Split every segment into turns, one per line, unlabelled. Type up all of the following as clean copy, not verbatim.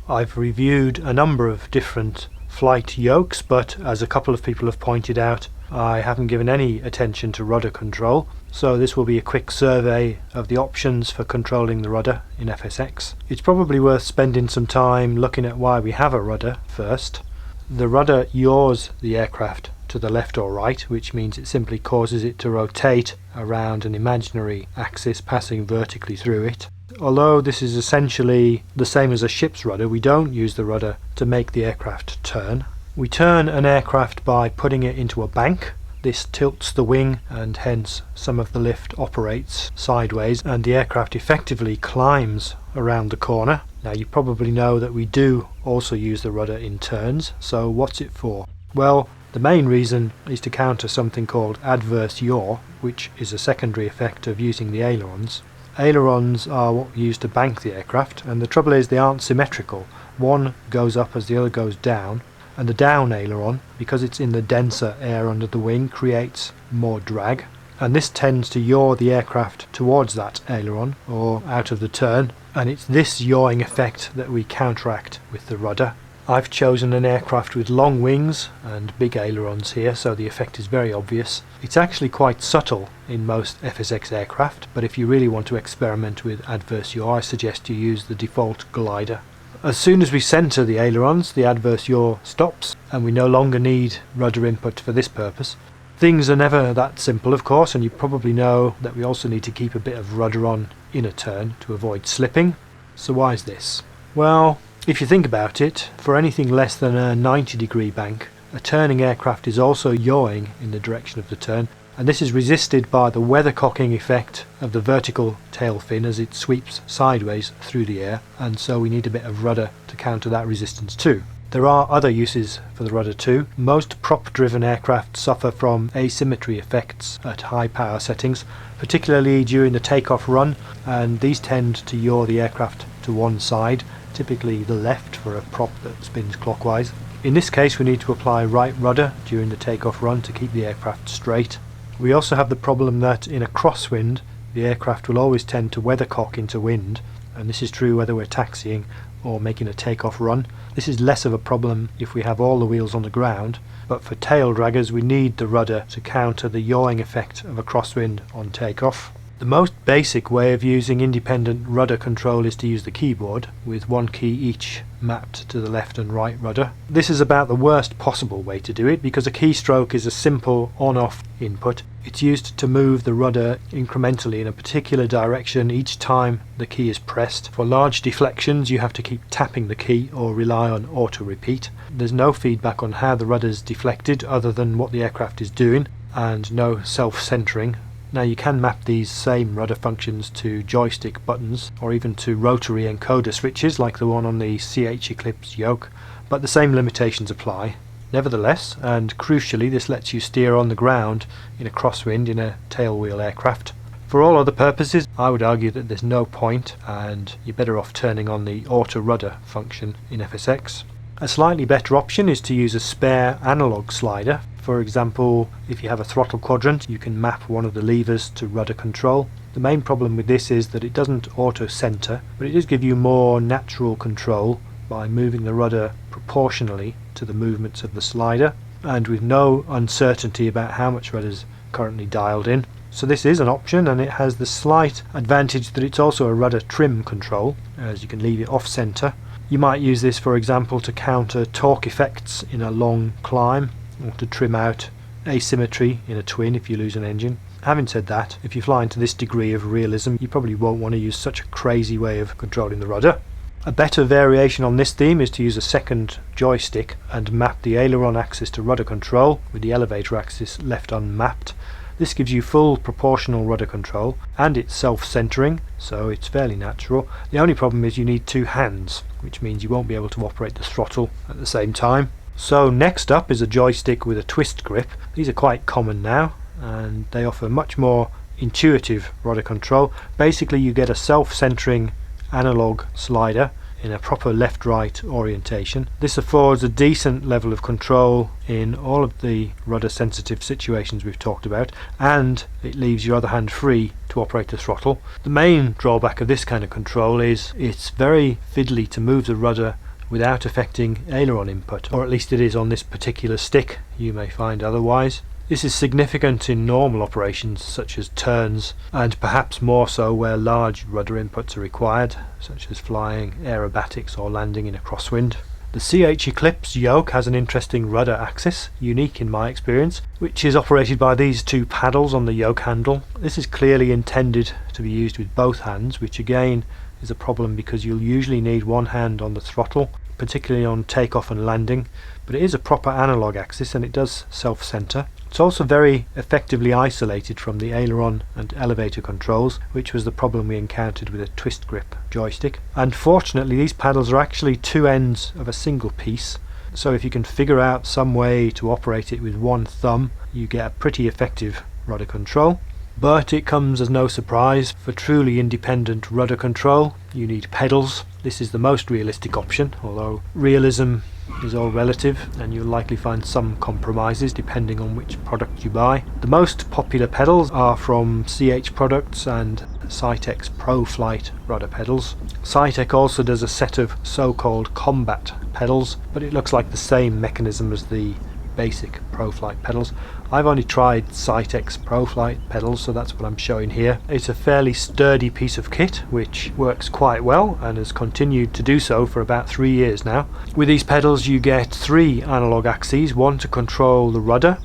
I've reviewed a number of different flight yokes, but as a couple of people have pointed out, I haven't given any attention to rudder control, so this will be a quick survey of the options for controlling the rudder in FSX. It's probably worth spending some time looking at why we have a rudder first. The rudder yaws the aircraft to the left or right, which means it simply causes it to rotate around an imaginary axis passing vertically through it. Although this is essentially the same as a ship's rudder, we don't use the rudder to make the aircraft turn. We turn an aircraft by putting it into a bank. This tilts the wing and hence some of the lift operates sideways and the aircraft effectively climbs around the corner. Now you probably know that we do also use the rudder in turns, so what's it for? Well, the main reason is to counter something called adverse yaw, which is a secondary effect of using the ailerons. Ailerons are what we use to bank the aircraft, and the trouble is they aren't symmetrical. One goes up as the other goes down, and the down aileron, because it's in the denser air under the wing, creates more drag, and this tends to yaw the aircraft towards that aileron or out of the turn, and it's this yawing effect that we counteract with the rudder. I've chosen an aircraft with long wings and big ailerons here, so the effect is very obvious. It's actually quite subtle in most FSX aircraft, but if you really want to experiment with adverse yaw, I suggest you use the default glider. As soon as we centre the ailerons, the adverse yaw stops, and we no longer need rudder input for this purpose. Things are never that simple, of course, and you probably know that we also need to keep a bit of rudder on in a turn to avoid slipping. So why is this? Well, if you think about it, for anything less than a 90-degree bank, a turning aircraft is also yawing in the direction of the turn, and this is resisted by the weathercocking effect of the vertical tail fin as it sweeps sideways through the air, and so we need a bit of rudder to counter that resistance too. There are other uses for the rudder too. Most prop-driven aircraft suffer from asymmetry effects at high power settings, particularly during the takeoff run, and these tend to yaw the aircraft to one side, typically the left for a prop that spins clockwise. In this case we need to apply right rudder during the takeoff run to keep the aircraft straight. We also have the problem that in a crosswind the aircraft will always tend to weathercock into wind, and this is true whether we're taxiing or making a takeoff run. This is less of a problem if we have all the wheels on the ground, but for tail draggers we need the rudder to counter the yawing effect of a crosswind on takeoff. The most basic way of using independent rudder control is to use the keyboard, with one key each mapped to the left and right rudder. This is about the worst possible way to do it because a keystroke is a simple on-off input. It's used to move the rudder incrementally in a particular direction each time the key is pressed. For large deflections you have to keep tapping the key or rely on auto-repeat. There's no feedback on how the rudder's deflected other than what the aircraft is doing, and no self-centering. Now you can map these same rudder functions to joystick buttons or even to rotary encoder switches like the one on the CH Eclipse yoke, but the same limitations apply. Nevertheless, and crucially, this lets you steer on the ground in a crosswind in a tailwheel aircraft. For all other purposes, I would argue that there's no point and you're better off turning on the auto rudder function in FSX. A slightly better option is to use a spare analog slider. For example, if you have a throttle quadrant, you can map one of the levers to rudder control. The main problem with this is that it doesn't auto-center, but it does give you more natural control by moving the rudder proportionally to the movements of the slider, and with no uncertainty about how much rudder is currently dialed in. So this is an option, and it has the slight advantage that it's also a rudder trim control, as you can leave it off-center. You might use this, for example, to counter torque effects in a long climb, or to trim out asymmetry in a twin if you lose an engine. Having said that, if you fly into this degree of realism, you probably won't want to use such a crazy way of controlling the rudder. A better variation on this theme is to use a second joystick and map the aileron axis to rudder control with the elevator axis left unmapped. This gives you full proportional rudder control, and it's self-centering, so it's fairly natural. The only problem is you need two hands, which means you won't be able to operate the throttle at the same time. So next up is a joystick with a twist grip. These are quite common now, and they offer much more intuitive rudder control. Basically you get a self-centering analog slider in a proper left-right orientation. This affords a decent level of control in all of the rudder sensitive situations we've talked about, and it leaves your other hand free to operate the throttle. The main drawback of this kind of control is it's very fiddly to move the rudder without affecting aileron input, or at least it is on this particular stick. You may find otherwise. This is significant in normal operations such as turns, and perhaps more so where large rudder inputs are required, such as flying aerobatics or landing in a crosswind. The CH Eclipse yoke has an interesting rudder axis, unique in my experience, which is operated by these two paddles on the yoke handle. This is clearly intended to be used with both hands, which again is a problem because you'll usually need one hand on the throttle, particularly on takeoff and landing, but it is a proper analog axis and it does self-center. It's also very effectively isolated from the aileron and elevator controls, which was the problem we encountered with a twist grip joystick. And fortunately these paddles are actually two ends of a single piece, so if you can figure out some way to operate it with one thumb, you get a pretty effective rudder control. But it comes as no surprise, for truly independent rudder control you need pedals. This is the most realistic option, although realism is all relative and you'll likely find some compromises depending on which product you buy. The most popular pedals are from CH products and Cytec's Pro Flight rudder pedals. Cytec also does a set of so-called combat pedals, but it looks like the same mechanism as the basic Pro Flight pedals. I've only tried Cytec's Pro Flight pedals, so that's what I'm showing here. It's a fairly sturdy piece of kit which works quite well and has continued to do so for about 3 years now. With these pedals you get 3 analog axes, one to control the rudder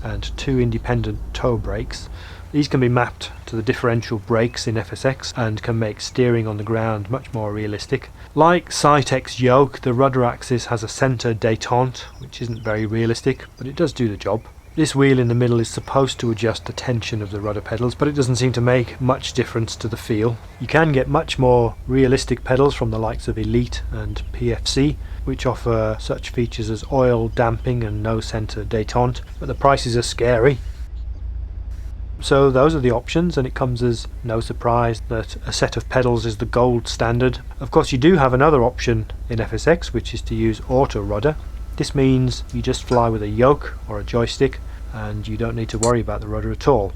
and 2 independent toe brakes. These can be mapped to the differential brakes in FSX and can make steering on the ground much more realistic. Like Cytec's yoke, the rudder axis has a centre détente, which isn't very realistic, but it does do the job. This wheel in the middle is supposed to adjust the tension of the rudder pedals, but it doesn't seem to make much difference to the feel. You can get much more realistic pedals from the likes of Elite and PFC, which offer such features as oil damping and no centre détente, but the prices are scary. So those are the options, and it comes as no surprise that a set of pedals is the gold standard. Of course you do have another option in FSX, which is to use auto rudder. This means you just fly with a yoke or a joystick and you don't need to worry about the rudder at all.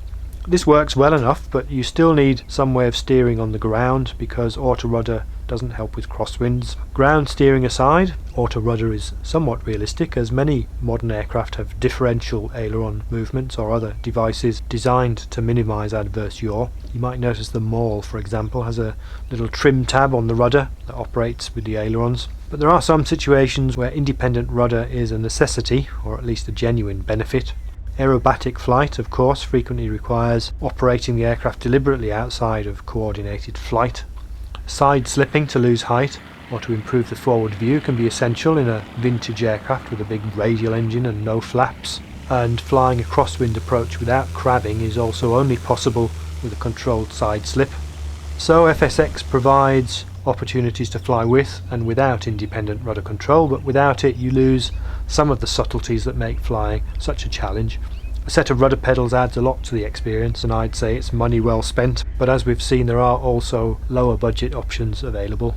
This works well enough, but you still need some way of steering on the ground because auto rudder doesn't help with crosswinds. Ground steering aside, auto rudder is somewhat realistic, as many modern aircraft have differential aileron movements or other devices designed to minimise adverse yaw. You might notice the Maul, for example, has a little trim tab on the rudder that operates with the ailerons. But there are some situations where independent rudder is a necessity, or at least a genuine benefit. Aerobatic flight, of course, frequently requires operating the aircraft deliberately outside of coordinated flight. Side slipping to lose height or to improve the forward view can be essential in a vintage aircraft with a big radial engine and no flaps. And flying a crosswind approach without crabbing is also only possible with a controlled side slip. So FSX provides opportunities to fly with and without independent rudder control, but without it you lose some of the subtleties that make flying such a challenge. A set of rudder pedals adds a lot to the experience, and I'd say it's money well spent, but as we've seen there are also lower budget options available.